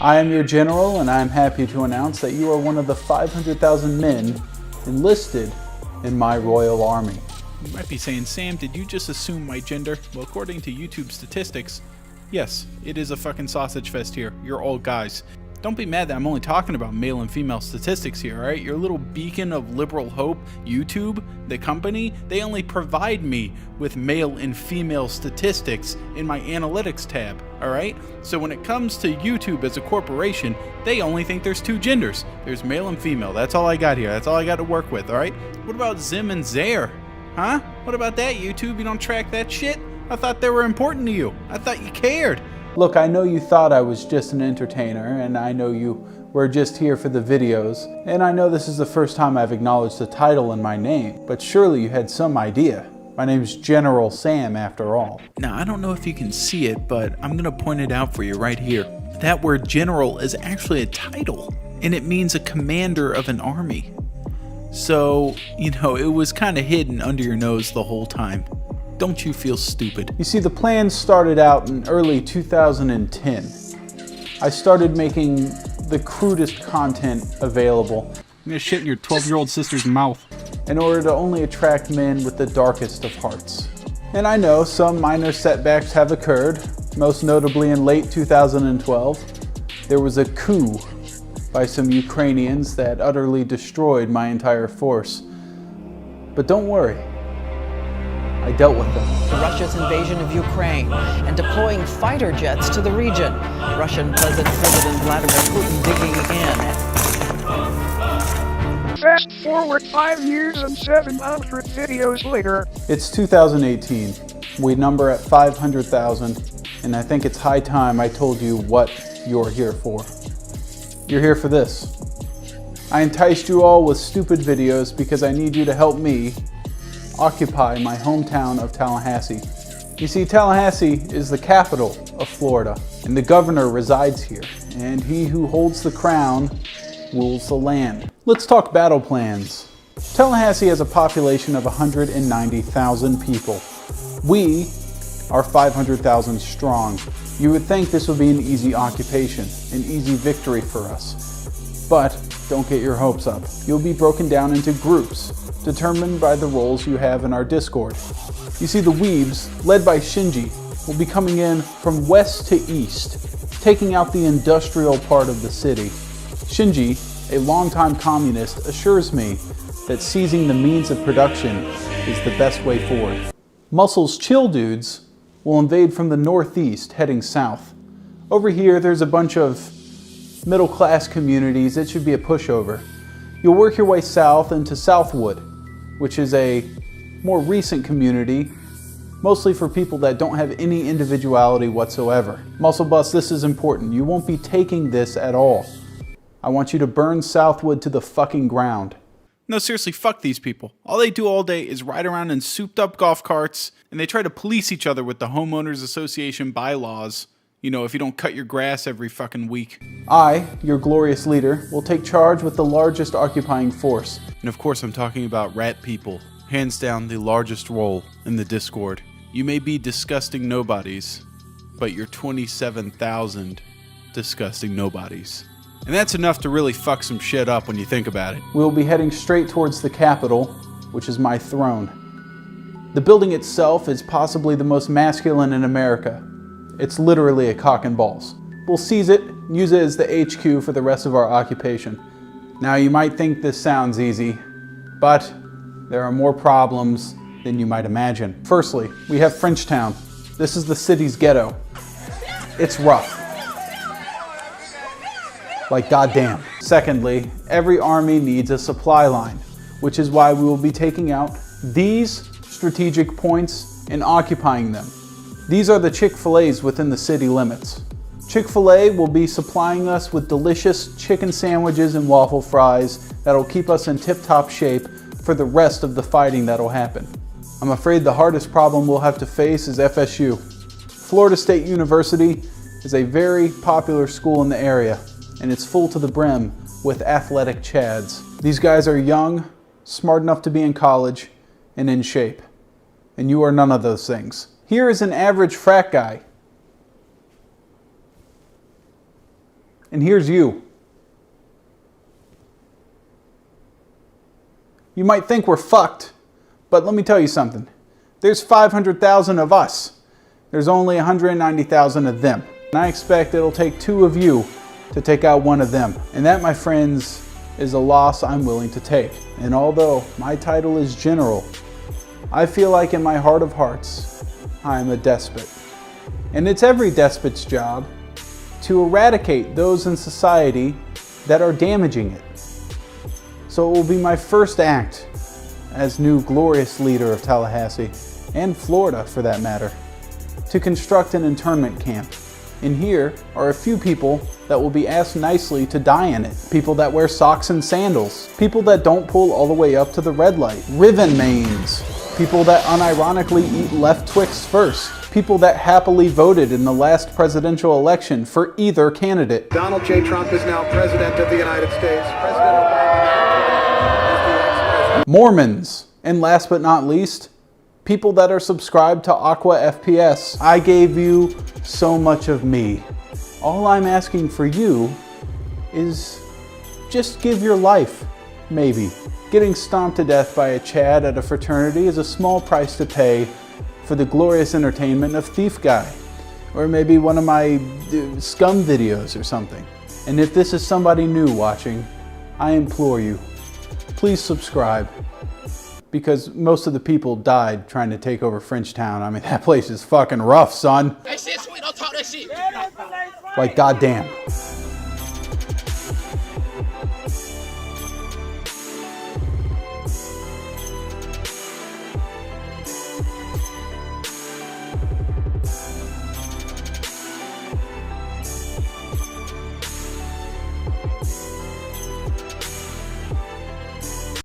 I am your general, and I am happy to announce that you are one of the 500,000 men enlisted in my royal army. You might be saying, Sam, did you just assume my gender? Well, according to YouTube statistics, yes, it is a fucking sausage fest here. You're all guys. Don't be mad that I'm only talking about male and female statistics here, alright? Your little beacon of liberal hope, YouTube, the company, they only provide me with male and female statistics in my analytics tab, alright? So when it comes to YouTube as a corporation, they only think there's two genders. There's male and female. That's all I got here. That's all I got to work with, alright? What about Zim and Zaire? Huh? What about that, YouTube? You don't track that shit? I thought they were important to you. I thought you cared. Look, I know you thought I was just an entertainer, and I know you were just here for the videos, and I know this is the first time I've acknowledged the title in my name, but surely you had some idea. My name's General Sam, after all. Now, I don't know if you can see it, but I'm gonna point it out for you right here. That word general is actually a title, and it means a commander of an army. So, you know, it was kind of hidden under your nose the whole time. Don't you feel stupid? You see, the plan started out in early 2010. I started making the crudest content available. I'm gonna shit in your 12-year-old sister's mouth. In order to only attract men with the darkest of hearts. And I know some minor setbacks have occurred, most notably in late 2012. There was a coup by some Ukrainians that utterly destroyed my entire force. But don't worry. I dealt with them. Russia's invasion of Ukraine and deploying fighter jets to the region. Russian President Vladimir Putin digging in. Fast forward 5 years and 700 videos later. It's 2018. We number at 500,000, and I think it's high time I told you what you're here for. You're here for this. I enticed you all with stupid videos because I need you to help me occupy my hometown of Tallahassee. You see, Tallahassee is the capital of Florida, and the governor resides here, and he who holds the crown rules the land. Let's talk battle plans. Tallahassee has a population of 190,000 people. We are 500,000 strong. You would think this would be an easy occupation, an easy victory for us. But don't get your hopes up. You'll be broken down into groups, determined by the roles you have in our Discord. You see, the Weebs, led by Shinji, will be coming in from west to east, taking out the industrial part of the city. Shinji, a longtime communist, assures me that seizing the means of production is the best way forward. Muscle's chill dudes will invade from the northeast, heading south. Over here, there's a bunch of middle-class communities. It should be a pushover. You'll work your way south into Southwood, which is a more recent community, mostly for people that don't have any individuality whatsoever. Muscle Bus, this is important. You won't be taking this at all. I want you to burn Southwood to the fucking ground. No, seriously, fuck these people. All they do all day is ride around in souped-up golf carts, and they try to police each other with the Homeowners Association bylaws. You know, if you don't cut your grass every fucking week. I, your glorious leader, will take charge with the largest occupying force. And of course I'm talking about rat people. Hands down the largest role in the Discord. You may be disgusting nobodies, but you're 27,000 disgusting nobodies. And that's enough to really fuck some shit up when you think about it. We'll be heading straight towards the Capitol, which is my throne. The building itself is possibly the most masculine in America. It's literally a cock and balls. We'll seize it, use it as the HQ for the rest of our occupation. Now you might think this sounds easy, but there are more problems than you might imagine. Firstly, we have Frenchtown. This is the city's ghetto. It's rough. Like goddamn. Secondly, every army needs a supply line, which is why we will be taking out these strategic points and occupying them. These are the Chick-fil-A's within the city limits. Chick-fil-A will be supplying us with delicious chicken sandwiches and waffle fries that'll keep us in tip-top shape for the rest of the fighting that'll happen. I'm afraid the hardest problem we'll have to face is FSU. Florida State University is a very popular school in the area, and it's full to the brim with athletic chads. These guys are young, smart enough to be in college, and in shape. And you are none of those things. Here is an average frat guy. And here's you. You might think we're fucked, but let me tell you something. There's 500,000 of us. There's only 190,000 of them. And I expect it'll take 2 of you to take out 1 of them. And that, my friends, is a loss I'm willing to take. And although my title is general, I feel like in my heart of hearts, I am a despot. And it's every despot's job to eradicate those in society that are damaging it. So it will be my first act as new glorious leader of Tallahassee, and Florida for that matter, to construct an internment camp. And here are a few people that will be asked nicely to die in it. People that wear socks and sandals. People that don't pull all the way up to the red light. Riven mains. People that unironically eat left Twix first. People that happily voted in the last presidential election for either candidate. Donald J. Trump is now President of the United States. President Obama is the ex-president. Mormons. And last but not least, people that are subscribed to Aqua FPS. I gave you so much of me. All I'm asking for you is just give your life, maybe. Getting stomped to death by a Chad at a fraternity is a small price to pay for the glorious entertainment of Thief Guy, or maybe one of my scum videos or something. And if this is somebody new watching, I implore you, please subscribe, because most of the people died trying to take over Frenchtown. I mean, that place is fucking rough, son. That shit sweet, don't talk that shit. Like, goddamn.